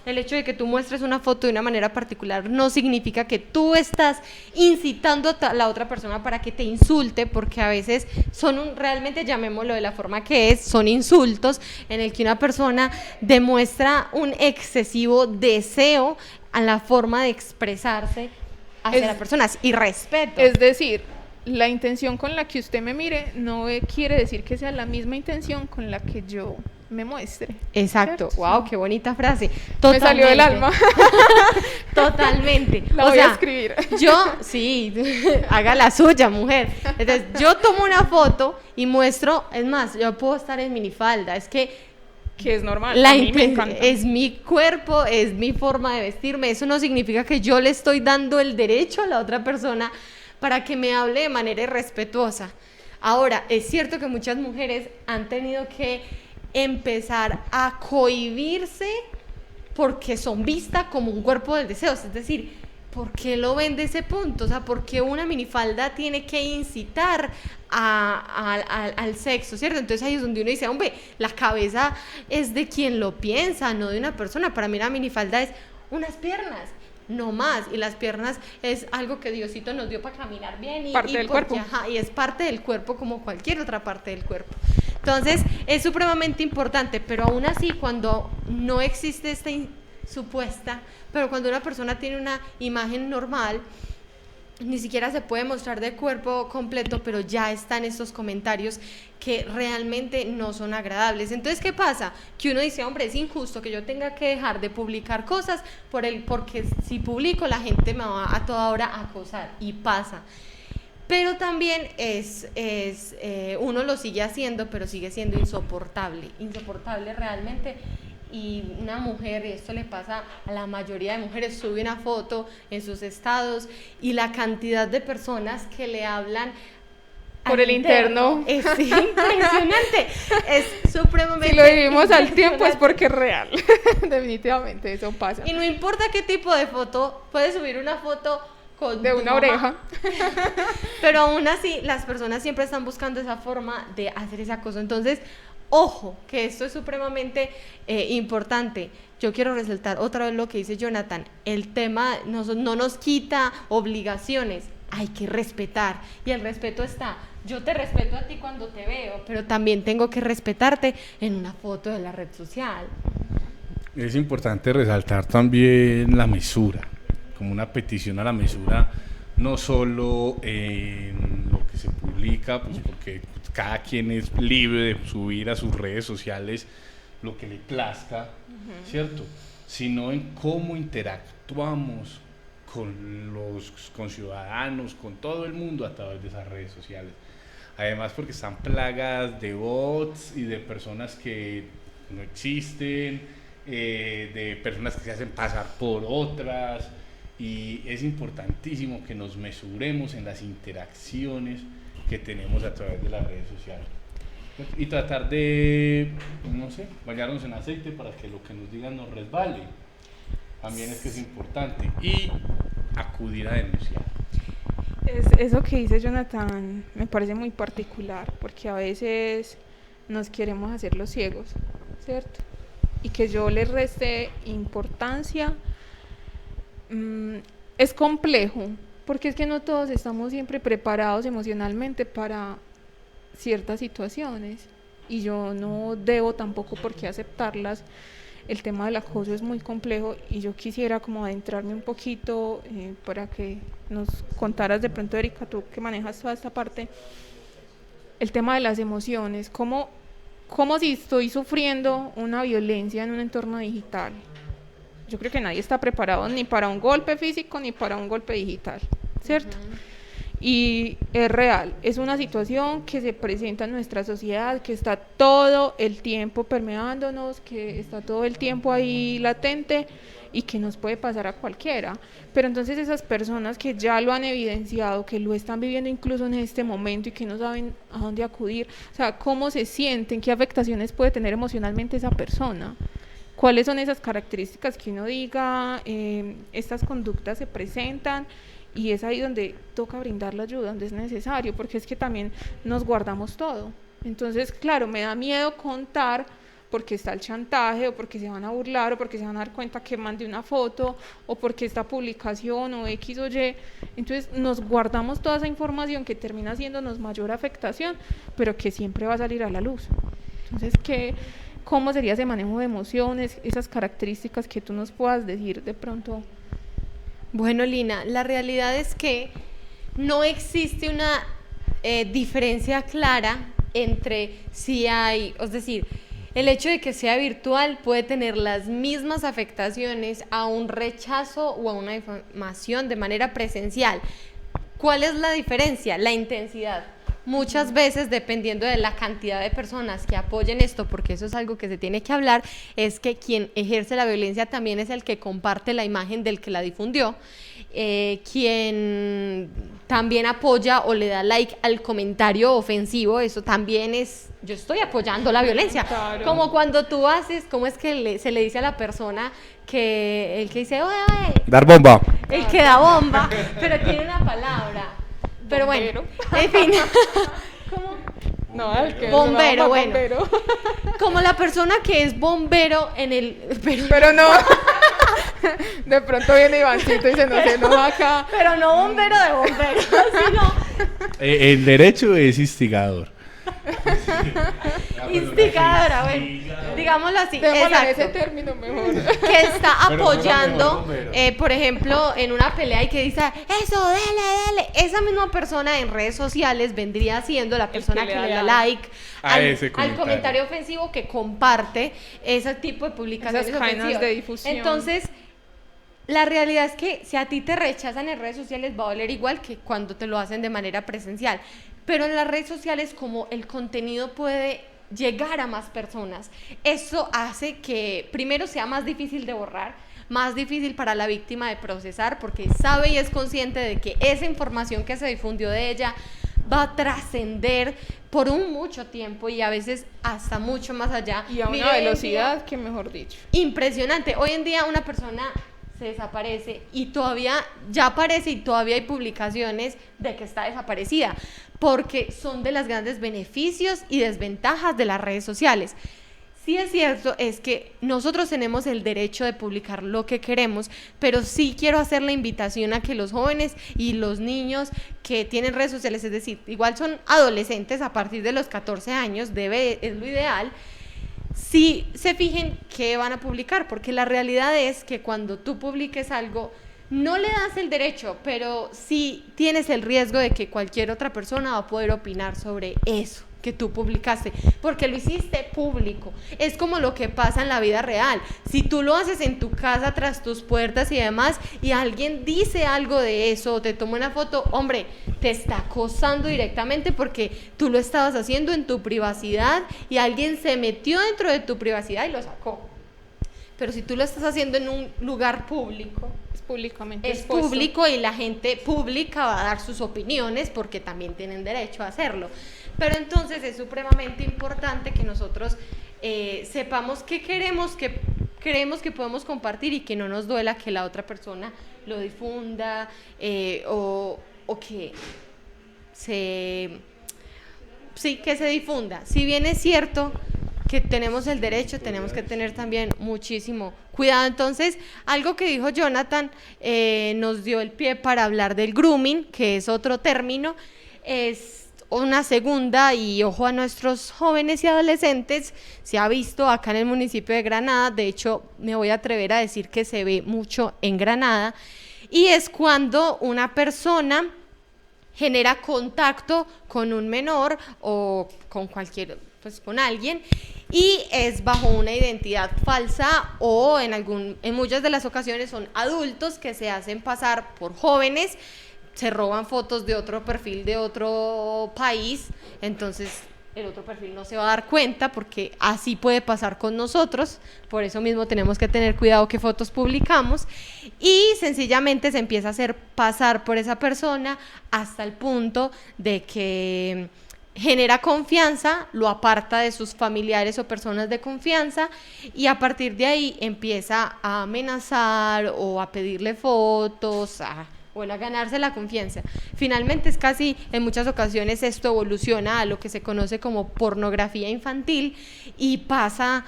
el hecho de que tú muestres una foto de una manera particular no significa que tú estás incitando a la otra persona para que te insulte, porque a veces realmente llamémoslo de la forma que es, son insultos en el que una persona demuestra un excesivo deseo a la forma de expresarse hacia las personas y respeto. Es decir, la intención con la que usted me mire no quiere decir que sea la misma intención con la que yo me muestre. Exacto. ¿Cierto? Wow, qué bonita frase. Totalmente. Me salió del alma. Totalmente. La voy a escribir. Sí, haga la suya, mujer. Entonces, yo tomo una foto y muestro, es más, yo puedo estar en minifalda, es que es normal, a mí me encanta. Es mi cuerpo, es mi forma de vestirme, eso no significa que yo le estoy dando el derecho a la otra persona para que me hable de manera irrespetuosa. Ahora, es cierto que muchas mujeres han tenido que empezar a cohibirse porque son vistas como un cuerpo del deseo, es decir, ¿por qué lo ven de ese punto? O sea, ¿por qué una minifalda tiene que incitar al sexo, ¿cierto? Entonces ahí es donde uno dice, hombre, la cabeza es de quien lo piensa, no de una persona. Para mí la minifalda es unas piernas, no más, y las piernas es algo que Diosito nos dio para caminar bien parte del cuerpo. Y es parte del cuerpo como cualquier otra parte del cuerpo. Entonces es supremamente importante, pero aún así cuando no existe supuesta, pero cuando una persona tiene una imagen normal, ni siquiera se puede mostrar de cuerpo completo, pero ya están estos comentarios que realmente no son agradables. Entonces, ¿qué pasa? Que uno dice, hombre, es injusto que yo tenga que dejar de publicar cosas porque si publico la gente me va a toda hora a acosar, y pasa. Pero también uno lo sigue haciendo, pero sigue siendo insoportable realmente. Y una mujer, y esto le pasa a la mayoría de mujeres, sube una foto en sus estados y la cantidad de personas que le hablan por el interno es impresionante, es supremamente si lo vivimos al tiempo es porque es real. Definitivamente eso pasa. Y no importa qué tipo de foto, puedes subir una foto de una oreja, pero aún así las personas siempre están buscando esa forma de hacer esa cosa. Entonces, ojo, que esto es supremamente importante. Yo quiero resaltar otra vez lo que dice Jonathan, el tema no nos quita obligaciones, hay que respetar, y el respeto está, yo te respeto a ti cuando te veo, pero también tengo que respetarte en una foto de la red social. Es importante resaltar también la mesura, como una petición a la mesura, no solo en lo que se publica, pues porque cada quien es libre de subir a sus redes sociales lo que le plazca, ¿cierto? Sino en cómo interactuamos con ciudadanos, con todo el mundo a través de esas redes sociales. Además porque están plagadas de bots y de personas que no existen, de personas que se hacen pasar por otras, y es importantísimo que nos mesuremos en las interacciones que tenemos a través de las redes sociales y tratar de, no sé, bañarnos en aceite para que lo que nos digan nos resbale. También es que es importante, y acudir a denunciar. Eso que dice Jonathan me parece muy particular, porque a veces nos queremos hacer los ciegos, ¿cierto? Y que yo le reste importancia es complejo, porque es que no todos estamos siempre preparados emocionalmente para ciertas situaciones, y yo no debo tampoco por qué aceptarlas. El tema del acoso es muy complejo, y yo quisiera como adentrarme un poquito para que nos contaras de pronto, Erika, tú que manejas toda esta parte, el tema de las emociones, cómo si estoy sufriendo una violencia en un entorno digital. Yo creo que nadie está preparado ni para un golpe físico ni para un golpe digital, ¿cierto? Y es real, es una situación que se presenta en nuestra sociedad, que está todo el tiempo permeándonos, que está todo el tiempo ahí latente y que nos puede pasar a cualquiera. Pero entonces esas personas que ya lo han evidenciado, que lo están viviendo incluso en este momento y que no saben a dónde acudir, o sea, cómo se sienten, qué afectaciones puede tener emocionalmente esa persona, cuáles son esas características que uno diga, estas conductas se presentan. Y es ahí donde toca brindar la ayuda, donde es necesario, porque es que también nos guardamos todo. Entonces, claro, me da miedo contar porque está el chantaje, o porque se van a burlar, o porque se van a dar cuenta que mandé una foto, o porque esta publicación, o X o Y. Entonces, nos guardamos toda esa información que termina haciéndonos mayor afectación, pero que siempre va a salir a la luz. Entonces, ¿cómo sería ese manejo de emociones, esas características que tú nos puedas decir de pronto? Bueno, Lina, la realidad es que no existe una diferencia clara entre si hay, es decir, el hecho de que sea virtual puede tener las mismas afectaciones a un rechazo o a una difamación de manera presencial. ¿Cuál es la diferencia? La intensidad. Muchas veces, dependiendo de la cantidad de personas que apoyen esto, porque eso es algo que se tiene que hablar, es que quien ejerce la violencia también es el que comparte la imagen del que la difundió, quien también apoya o le da like al comentario ofensivo, eso también es, yo estoy apoyando la violencia. Claro. Como cuando tú haces, ¿cómo es que se le dice a la persona que el que dice, oye, dar bomba? El que da bomba, pero tiene una palabra. Pero bombero. Bueno, en fin. ¿Cómo? No, el que bombero, bueno. Bombero. Como la persona que es bombero en el... Pero no. De pronto viene Ivancito y se nos enoja acá. Pero no bombero de bombero, sino... El derecho es instigador. Instigadora, bueno, digámoslo así, Démosle exacto. ese término mejor. Que está Pero apoyando, mejor. por ejemplo, en una pelea y que dice, eso, dele. Esa misma persona en redes sociales vendría siendo la persona que le da like a al, ese al comentario. comentario ofensivo, que comparte ese tipo de publicaciones Esas cadenas ofensivas. de difusión. Entonces, la realidad es que si a ti te rechazan en redes sociales va a doler igual que cuando te lo hacen de manera presencial. Pero en las redes sociales, como el contenido puede llegar a más personas, eso hace que primero sea más difícil de borrar, más difícil para la víctima de procesar, porque sabe y es consciente de que esa información que se difundió de ella va a trascender por mucho tiempo y a veces hasta mucho más allá. Y a Mire, una hoy en día, velocidad que mejor dicho. impresionante. Hoy en día una persona se desaparece y todavía ya aparece y todavía hay publicaciones de que está desaparecida, porque son de los grandes beneficios y desventajas de las redes sociales. Sí es cierto, es que nosotros tenemos el derecho de publicar lo que queremos, pero sí quiero hacer la invitación a que los jóvenes y los niños que tienen redes sociales, es decir, igual son adolescentes a partir de los 14 años, es lo ideal, sí se fijen qué van a publicar, porque la realidad es que cuando tú publiques algo, no le das el derecho, pero sí tienes el riesgo de que cualquier otra persona va a poder opinar sobre eso que tú publicaste, porque lo hiciste público. Es como lo que pasa en la vida real. Si tú lo haces en tu casa, tras tus puertas y demás, y alguien dice algo de eso, o te toma una foto, hombre, te está acosando directamente porque tú lo estabas haciendo en tu privacidad y alguien se metió dentro de tu privacidad y lo sacó. Pero si tú lo estás haciendo en un lugar público, Es públicamente es expuesto. público y la gente pública va a dar sus opiniones porque también tienen derecho a hacerlo. Pero entonces es supremamente importante que nosotros sepamos qué queremos, que creemos que podemos compartir y que no nos duela que la otra persona lo difunda o que que se difunda. Si bien es cierto que tenemos el derecho, tenemos que tener también muchísimo cuidado. Entonces, algo que dijo Jonathan nos dio el pie para hablar del grooming, que es otro término, es una segunda, y ojo a nuestros jóvenes y adolescentes, se ha visto acá en el municipio de Granada, de hecho me voy a atrever a decir que se ve mucho en Granada, y es cuando una persona genera contacto con un menor o con con alguien, y es bajo una identidad falsa, o en muchas de las ocasiones son adultos que se hacen pasar por jóvenes, se roban fotos de otro perfil de otro país, entonces el otro perfil no se va a dar cuenta, porque así puede pasar con nosotros. Por eso mismo tenemos que tener cuidado qué fotos publicamos, y sencillamente se empieza a hacer pasar por esa persona hasta el punto de que genera confianza, lo aparta de sus familiares o personas de confianza, y a partir de ahí empieza a amenazar o a pedirle fotos, a ganarse la confianza. Finalmente es casi, en muchas ocasiones esto evoluciona a lo que se conoce como pornografía infantil, y pasa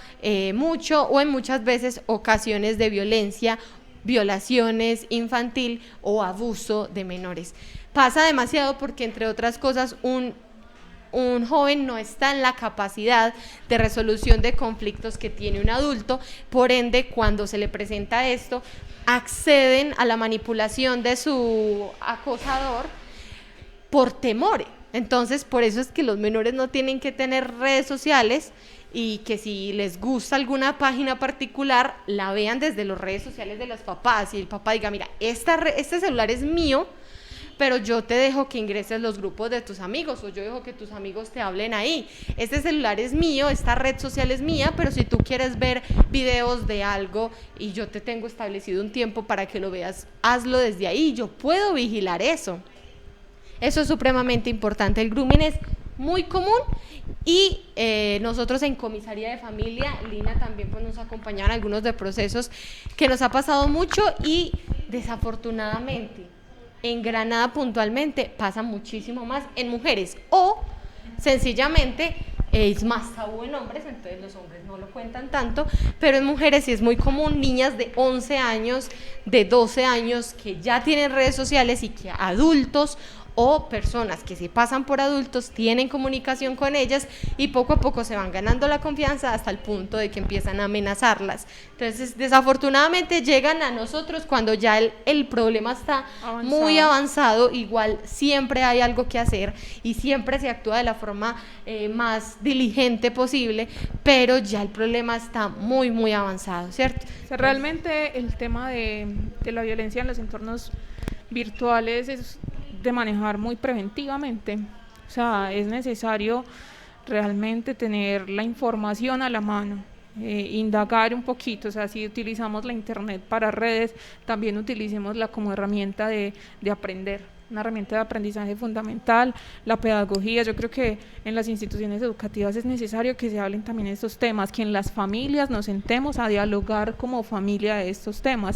mucho, o en muchas veces ocasiones de violencia, violaciones infantil o abuso de menores. Pasa demasiado porque, entre otras cosas, un joven no está en la capacidad de resolución de conflictos que tiene un adulto, por ende, cuando se le presenta esto, acceden a la manipulación de su acosador por temor. Entonces, por eso es que los menores no tienen que tener redes sociales, y que si les gusta alguna página particular, la vean desde las redes sociales de los papás, y el papá diga, mira, este celular es mío, pero yo te dejo que ingreses los grupos de tus amigos, o yo dejo que tus amigos te hablen ahí. Este celular es mío, esta red social es mía, pero si tú quieres ver videos de algo y yo te tengo establecido un tiempo para que lo veas, hazlo desde ahí, yo puedo vigilar eso. Eso es supremamente importante. El grooming es muy común, y nosotros en Comisaría de Familia, Lina también pues nos acompañaron algunos de procesos que nos ha pasado mucho, y desafortunadamente en Granada puntualmente pasa muchísimo más en mujeres, o sencillamente es más tabú en hombres, entonces los hombres no lo cuentan tanto, pero en mujeres sí es muy común, niñas de 11 años, de 12 años que ya tienen redes sociales, y que adultos o personas que se pasan por adultos tienen comunicación con ellas y poco a poco se van ganando la confianza hasta el punto de que empiezan a amenazarlas. Entonces, desafortunadamente llegan a nosotros cuando ya el problema está muy avanzado. Igual siempre hay algo que hacer y siempre se actúa de la forma más diligente posible, pero ya el problema está muy, muy avanzado, ¿cierto? O sea, realmente el tema de la violencia en los entornos virtuales es de manejar muy preventivamente. O sea, es necesario realmente tener la información a la mano, indagar un poquito. O sea, si utilizamos la internet para redes, también utilicémosla como herramienta de aprender, una herramienta de aprendizaje fundamental. La pedagogía, yo creo que en las instituciones educativas es necesario que se hablen también de estos temas, que en las familias nos sentemos a dialogar como familia de estos temas.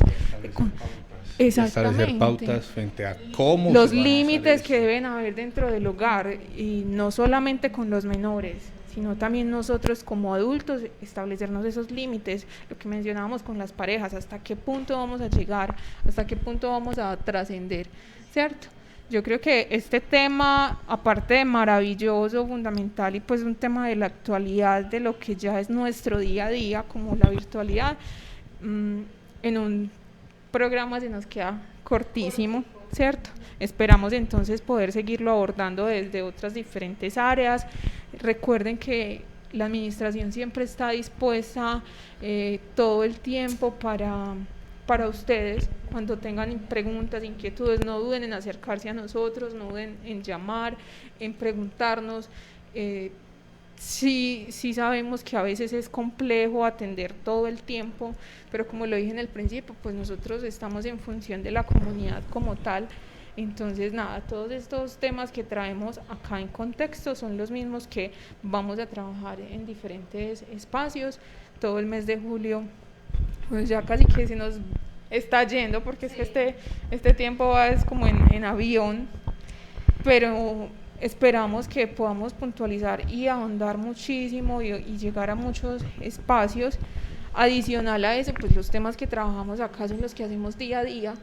Establecer pautas frente a cómo los límites que deben haber dentro del hogar, y no solamente con los menores, sino también nosotros como adultos establecernos esos límites, lo que mencionábamos con las parejas, hasta qué punto vamos a llegar, hasta qué punto vamos a trascender, ¿cierto? Yo creo que este tema, aparte de maravilloso, fundamental, y pues un tema de la actualidad, de lo que ya es nuestro día a día, como la virtualidad, en un programa se nos queda cortísimo, ¿cierto? Esperamos entonces poder seguirlo abordando desde otras diferentes áreas. Recuerden que la administración siempre está dispuesta todo el tiempo para ustedes. Cuando tengan preguntas, inquietudes, no duden en acercarse a nosotros, no duden en llamar, en preguntarnos. Sí sabemos que a veces es complejo atender todo el tiempo, pero como lo dije en el principio, pues nosotros estamos en función de la comunidad como tal. Entonces nada, todos estos temas que traemos acá en contexto son los mismos que vamos a trabajar en diferentes espacios. Todo el mes de julio, pues ya casi que se nos está yendo, porque es que este tiempo va es como en avión, pero esperamos que podamos puntualizar y ahondar muchísimo y llegar a muchos espacios. Adicional a eso, pues los temas que trabajamos acá son los que hacemos día a día.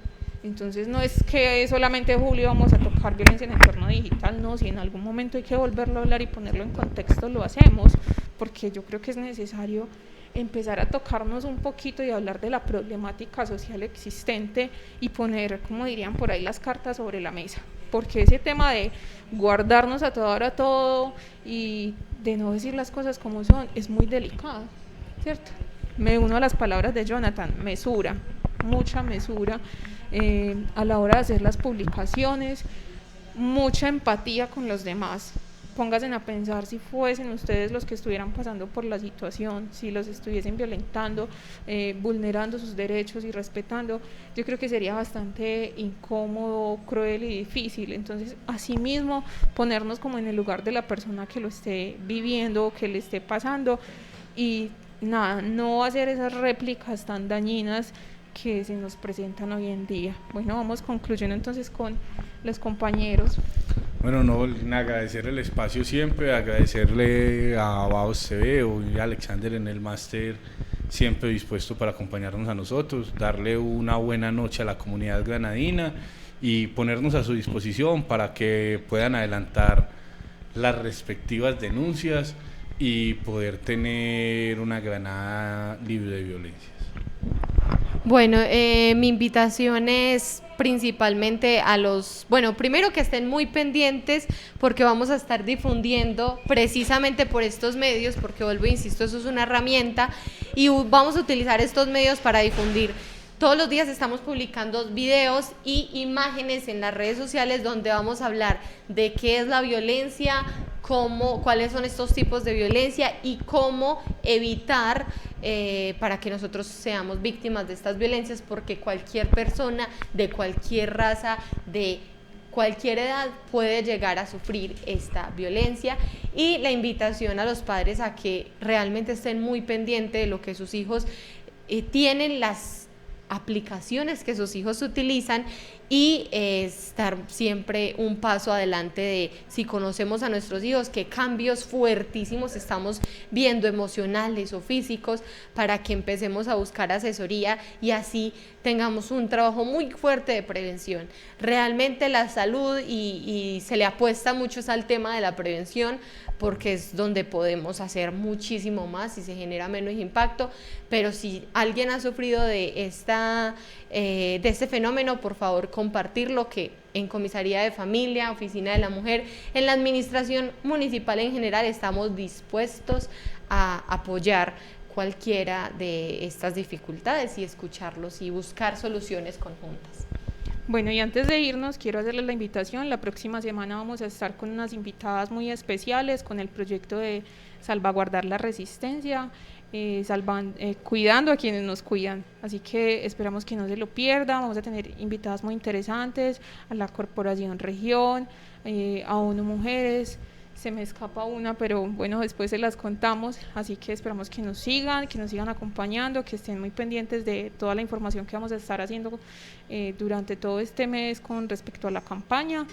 Entonces no es que solamente en julio vamos a tocar violencia en el entorno digital, no, si en algún momento hay que volverlo a hablar y ponerlo en contexto, lo hacemos, porque yo creo que es necesario empezar a tocarnos un poquito y hablar de la problemática social existente y poner, como dirían por ahí, las cartas sobre la mesa, porque ese tema de guardarnos a toda hora todo y de no decir las cosas como son es muy delicado, ¿cierto? Me uno a las palabras de Jonathan, mesura, mucha mesura a la hora de hacer las publicaciones, mucha empatía con los demás. Pónganse a pensar si fuesen ustedes los que estuvieran pasando por la situación, si los estuviesen violentando, vulnerando sus derechos y respetando, yo creo que sería bastante incómodo, cruel y difícil. Entonces, asimismo, ponernos como en el lugar de la persona que lo esté viviendo, que le esté pasando, y nada, no hacer esas réplicas tan dañinas que se nos presentan hoy en día. Bueno, vamos concluyendo entonces con los compañeros. Bueno, no, agradecer el espacio siempre, agradecerle a Baos TV y a Alexander en el máster, siempre dispuesto para acompañarnos a nosotros, darle una buena noche a la comunidad granadina y ponernos a su disposición para que puedan adelantar las respectivas denuncias y poder tener una Granada libre de violencias. Bueno, mi invitación es principalmente a primero que estén muy pendientes, porque vamos a estar difundiendo precisamente por estos medios, porque vuelvo e insisto, eso es una herramienta y vamos a utilizar estos medios para difundir. Todos los días estamos publicando videos y imágenes en las redes sociales donde vamos a hablar de qué es la violencia, cuáles son estos tipos de violencia y cómo evitar para que nosotros seamos víctimas de estas violencias, porque cualquier persona de cualquier raza, de cualquier edad puede llegar a sufrir esta violencia. Y la invitación a los padres a que realmente estén muy pendientes de lo que sus hijos tienen, las aplicaciones que sus hijos utilizan y estar siempre un paso adelante de si conocemos a nuestros hijos, qué cambios fuertísimos estamos viendo, emocionales o físicos, para que empecemos a buscar asesoría y así tengamos un trabajo muy fuerte de prevención. Realmente la salud y se le apuesta mucho al tema de la prevención porque es donde podemos hacer muchísimo más y se genera menos impacto, pero si alguien ha sufrido de este fenómeno, por favor compartirlo, que en Comisaría de Familia, Oficina de la Mujer, en la administración municipal en general estamos dispuestos a apoyar cualquiera de estas dificultades y escucharlos y buscar soluciones conjuntas. Bueno, y antes de irnos, quiero hacerles la invitación. La próxima semana vamos a estar con unas invitadas muy especiales con el proyecto de salvaguardar la resistencia, cuidando a quienes nos cuidan. Así que esperamos que no se lo pierdan. Vamos a tener invitadas muy interesantes, a la Corporación Región, a ONU Mujeres. Se me escapa una, pero bueno, después se las contamos, así que esperamos que nos sigan acompañando, que estén muy pendientes de toda la información que vamos a estar haciendo durante todo este mes con respecto a la campaña.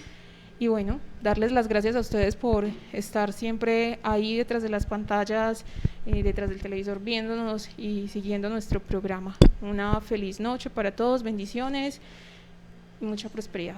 Y bueno, darles las gracias a ustedes por estar siempre ahí detrás de las pantallas, detrás del televisor, viéndonos y siguiendo nuestro programa. Una feliz noche para todos, bendiciones y mucha prosperidad.